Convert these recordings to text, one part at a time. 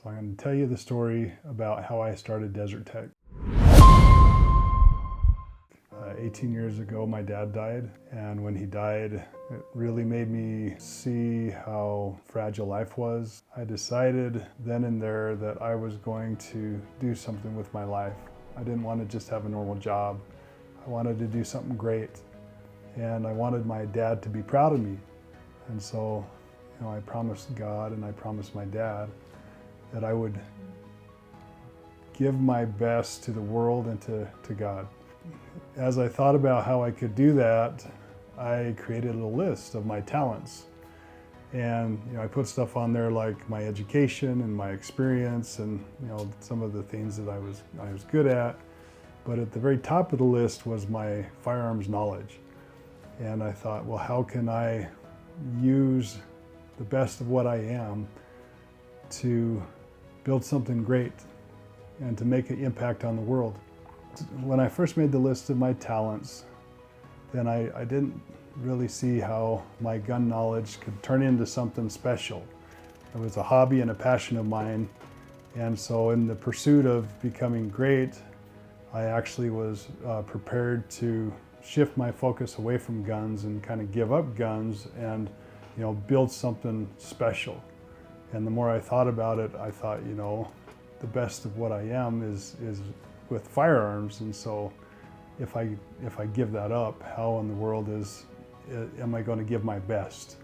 So I'm going to tell you the story about how I started Desert Tech. 18 years ago, my dad died, and when he died, it really made me see how fragile life was. I decided then and there that I was going to do something with my life. I didn't want to just have a normal job. I wanted to do something great, and I wanted my dad to be proud of me. And so, I promised God and I promised my dad that I would give my best to the world and to God. As I thought about how I could do that, I created a list of my talents. And I put stuff on there like my education and my experience and some of the things that I was good at. But at the very top of the list was my firearms knowledge. And I thought, well, how can I use the best of what I am to build something great and to make an impact on the world? When I first made the list of my talents, then I didn't really see how my gun knowledge could turn into something special. It was a hobby and a passion of mine. And so in the pursuit of becoming great, I actually was prepared to shift my focus away from guns and kind of give up guns and build something special. And the more I thought about it, I thought, the best of what I am is with firearms. And so if I give that up, how in the world am I going to give my best?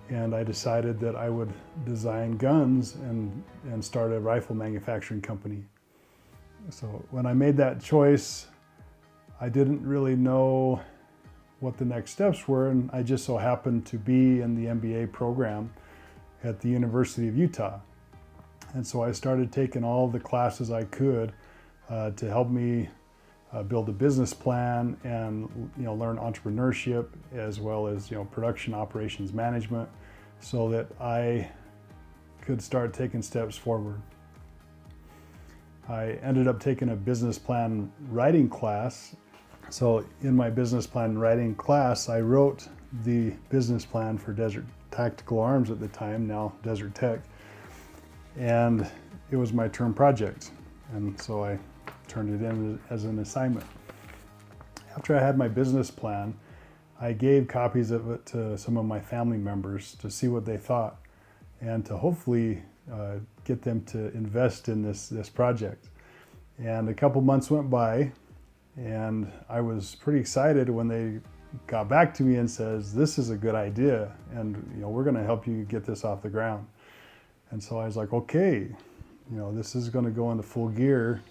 And I decided that I would design guns and start a rifle manufacturing company. So when I made that choice, I didn't really know what the next steps were, and I just so happened to be in the MBA program at the University of Utah. And so I started taking all the classes I could to help me build a business plan and learn entrepreneurship as well as production operations management, so that I could start taking steps forward. I ended up taking a business plan writing class. So in my business plan writing class, I wrote the business plan for Desert Tactical Arms at the time, now Desert Tech, and it was my term project. And so I turned it in as an assignment. After I had my business plan, I gave copies of it to some of my family members to see what they thought and to hopefully get them to invest in this project. And a couple months went by, and I was pretty excited when they got back to me and says, this is a good idea, and we're going to help you get this off the ground. And so I was like, okay, this is going to go into full gear.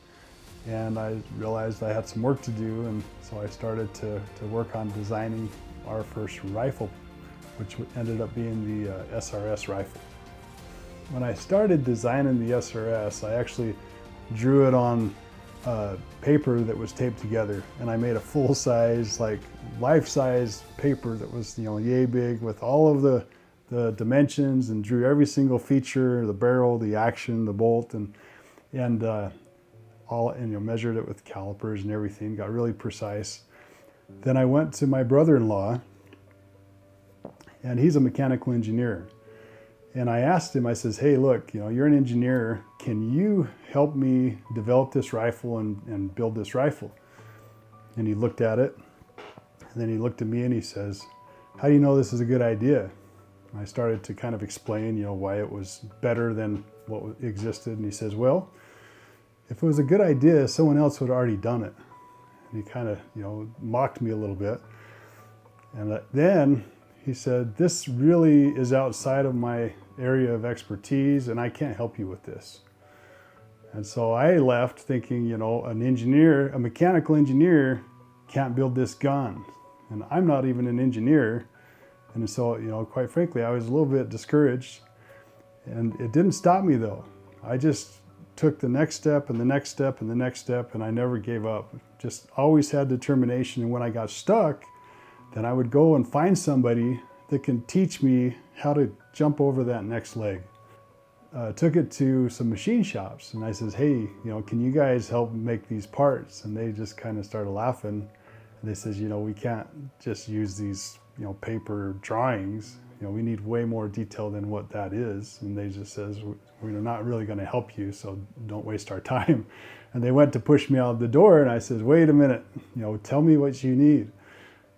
And I realized I had some work to do, and so I started to work on designing our first rifle, which ended up being the SRS rifle. When I started designing the SRS, I actually drew it on paper that was taped together, and I made a full-size, like life-size paper that was yay big with all of the dimensions, and drew every single feature, the barrel, the action, the bolt, and measured it with calipers and everything, got really precise. Then I went to my brother-in-law, and he's a mechanical engineer. And I asked him, I says, hey, look, you're an engineer. Can you help me develop this rifle and build this rifle? And he looked at it, and then he looked at me and he says, how do you know this is a good idea? And I started to kind of explain, why it was better than what existed. And he says, well, if it was a good idea, someone else would have already done it. And he kind of, mocked me a little bit. And then he said, this really is outside of my area of expertise, and I can't help you with this. And so I left thinking, a mechanical engineer can't build this gun. And I'm not even an engineer. And so, quite frankly, I was a little bit discouraged. And it didn't stop me though. I just took the next step and the next step and the next step, and I never gave up. Just always had determination. And when I got stuck, then I would go and find somebody that can teach me how to jump over that next leg. Took it to some machine shops, and I says, hey, can you guys help make these parts? And they just kind of started laughing. And they says, we can't just use these, paper drawings. we need way more detail than what that is. And they just says, we're not really going to help you, so don't waste our time. And they went to push me out the door, and I says, wait a minute, tell me what you need.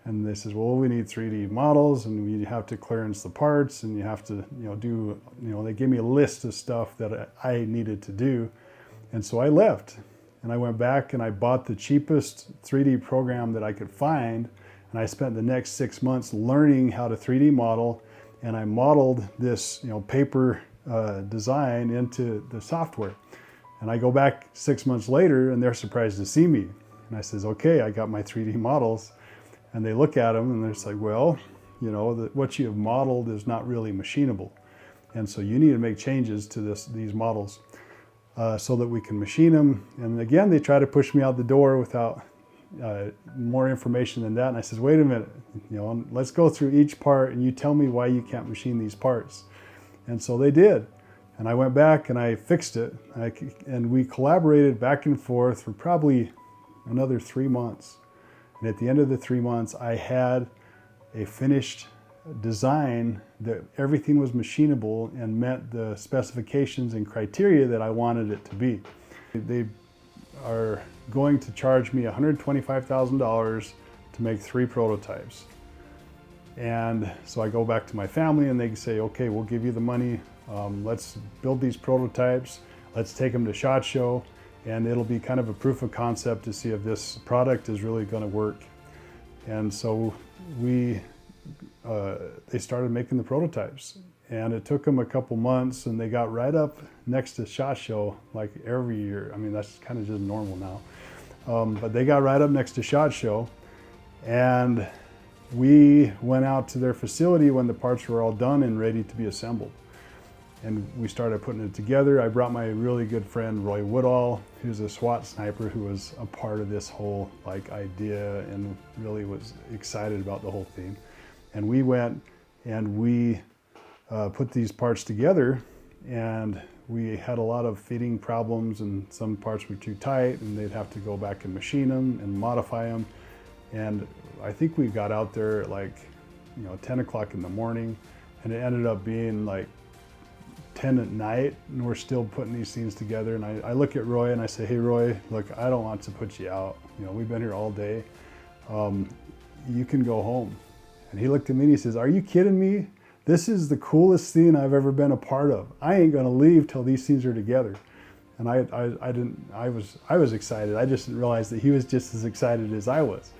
And they says, well, we need 3D models, and we have to clearance the parts, and you have to, do, they gave me a list of stuff that I needed to do. And so I left, and I went back and I bought the cheapest 3D program that I could find. And I spent the next 6 months learning how to 3D model, and I modeled this, paper design into the software. And I go back 6 months later, and they're surprised to see me. And I says, okay, I got my 3D models. And they look at them, and they're just like, well, what you have modeled is not really machinable. And so you need to make changes to these models so that we can machine them. And again, they try to push me out the door without more information than that. And I says, wait a minute, let's go through each part, and you tell me why you can't machine these parts. And so they did. And I went back and I fixed it. And we collaborated back and forth for probably another 3 months. And at the end of the 3 months, I had a finished design that everything was machinable and met the specifications and criteria that I wanted it to be. They are going to charge me $125,000 to make 3 prototypes. And so I go back to my family, and they say, okay, we'll give you the money. Let's build these prototypes. Let's take them to SHOT Show. And it'll be kind of a proof of concept to see if this product is really going to work. And so they started making the prototypes, and it took them a couple months, and they got right up next to SHOT Show like every year. I mean, that's kind of just normal now. But they got right up next to SHOT Show, and we went out to their facility when the parts were all done and ready to be assembled. And we started putting it together. I brought my really good friend, Roy Woodall, who's a SWAT sniper who was a part of this whole idea and really was excited about the whole thing. And we went and we put these parts together, and we had a lot of fitting problems, and some parts were too tight, and they'd have to go back and machine them and modify them. And I think we got out there at 10 o'clock in the morning, and it ended up being 10 at night, and we're still putting these things together. And I look at Roy and I say, hey Roy, look, I don't want to put you out. We've been here all day. You can go home. And he looked at me and he says, are you kidding me? This is the coolest thing I've ever been a part of. I ain't gonna leave till these things are together. And I was excited. I just didn't realize that he was just as excited as I was.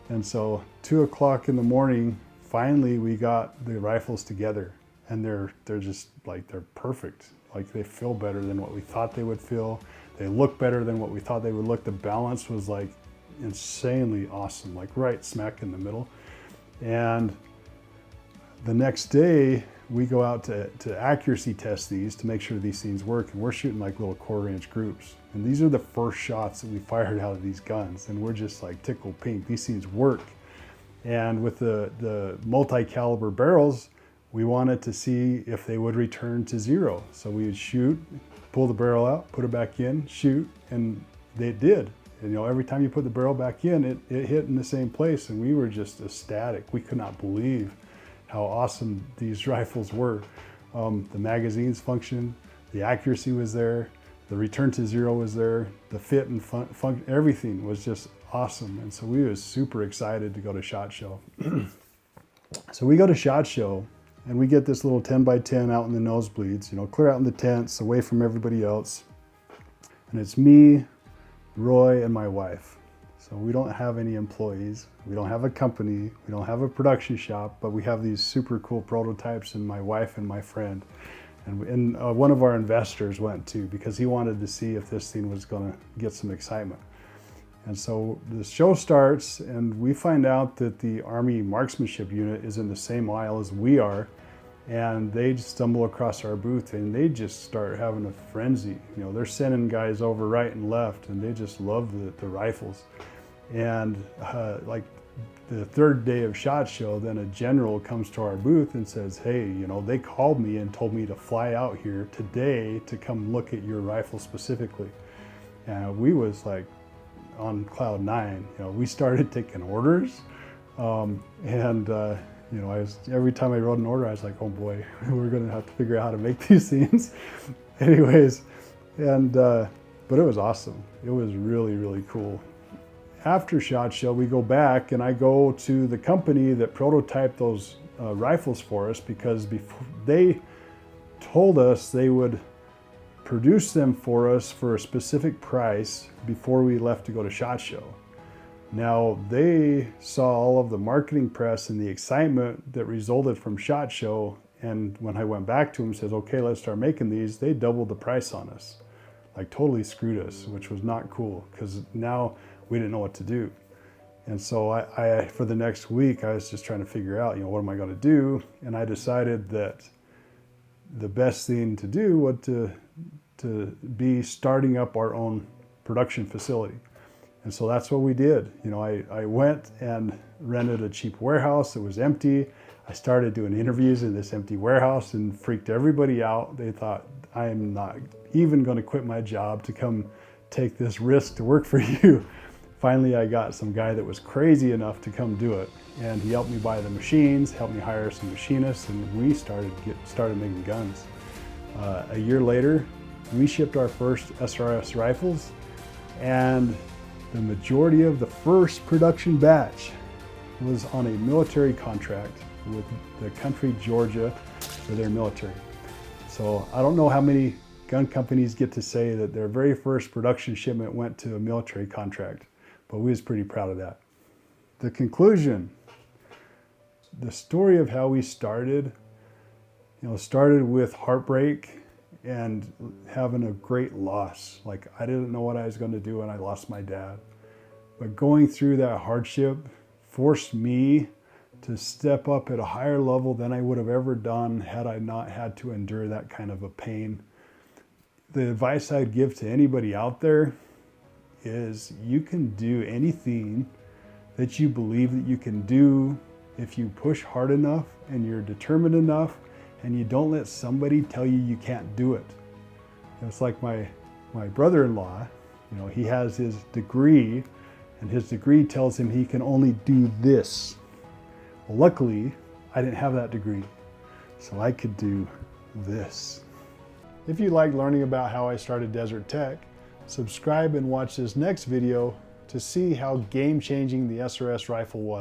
And so 2 o'clock in the morning, finally we got the rifles together. And they're just they're perfect. They feel better than what we thought they would feel. They look better than what we thought they would look. The balance was insanely awesome, right smack in the middle. And the next day we go out to accuracy test these to make sure these things work. And we're shooting little 1/4-inch groups. And these are the first shots that we fired out of these guns. And we're just tickled pink. These things work. And with the multi-caliber barrels, we wanted to see if they would return to 0. So we would shoot, pull the barrel out, put it back in, shoot, and they did. And every time you put the barrel back in, it hit in the same place, and we were just ecstatic. We could not believe how awesome these rifles were. The magazines functioned, the accuracy was there, the return to 0 was there, the fit and function, everything was just awesome. And so we were super excited to go to SHOT Show. So we go to SHOT Show, and we get this little 10x10 out in the nosebleeds, clear out in the tents, away from everybody else. And it's me, Roy, and my wife. So we don't have any employees. We don't have a company. We don't have a production shop, but we have these super cool prototypes, and my wife and my friend. And one of our investors went too, because he wanted to see if this thing was going to get some excitement. And so the show starts, and we find out that the Army Marksmanship Unit is in the same aisle as we are, and they stumble across our booth, and they just start having a frenzy. They're sending guys over right and left, and they just love the rifles. And the third day of SHOT Show, then a general comes to our booth and says, hey, they called me and told me to fly out here today to come look at your rifle specifically. And we was on cloud 9. We started taking orders, and You know, every time I wrote an order, I was like, oh boy, we're going to have to figure out how to make these things. Anyways, and but it was awesome. It was really, really cool. After SHOT Show, we go back and I go to the company that prototyped those rifles for us, because before they told us they would produce them for us for a specific price before we left to go to SHOT Show. Now, they saw all of the marketing press and the excitement that resulted from SHOT Show, and when I went back to them and said, okay, let's start making these, they doubled the price on us. Like totally screwed us, which was not cool, because now we didn't know what to do. And so I for the next week, I was just trying to figure out, you know, what am I going to do? And I decided that the best thing to do was to be starting up our own production facility. And so that's what we did. You know, I went and rented a cheap warehouse that was empty. I started doing interviews in this empty warehouse and freaked everybody out. They thought, I am not even going to quit my job to come take this risk to work for you. Finally, I got some guy that was crazy enough to come do it. And he helped me buy the machines, helped me hire some machinists, and we started making guns. A year later, we shipped our first SRS rifles, and the majority of the first production batch was on a military contract with the country Georgia for their military. So I don't know how many gun companies get to say that their very first production shipment went to a military contract, but we was pretty proud of that. The conclusion, the story of how we started, you know, started with heartbreak and having a great loss. Like, I didn't know what I was going to do when I lost my dad. But going through that hardship forced me to step up at a higher level than I would have ever done had I not had to endure that kind of a pain. The advice I'd give to anybody out there is you can do anything that you believe that you can do if you push hard enough and you're determined enough and you don't let somebody tell you you can't do it. It's like my brother-in-law, you know, he has his degree and his degree tells him he can only do this. Well, luckily, I didn't have that degree, so I could do this. If you like learning about how I started Desert Tech, subscribe and watch this next video to see how game-changing the SRS rifle was.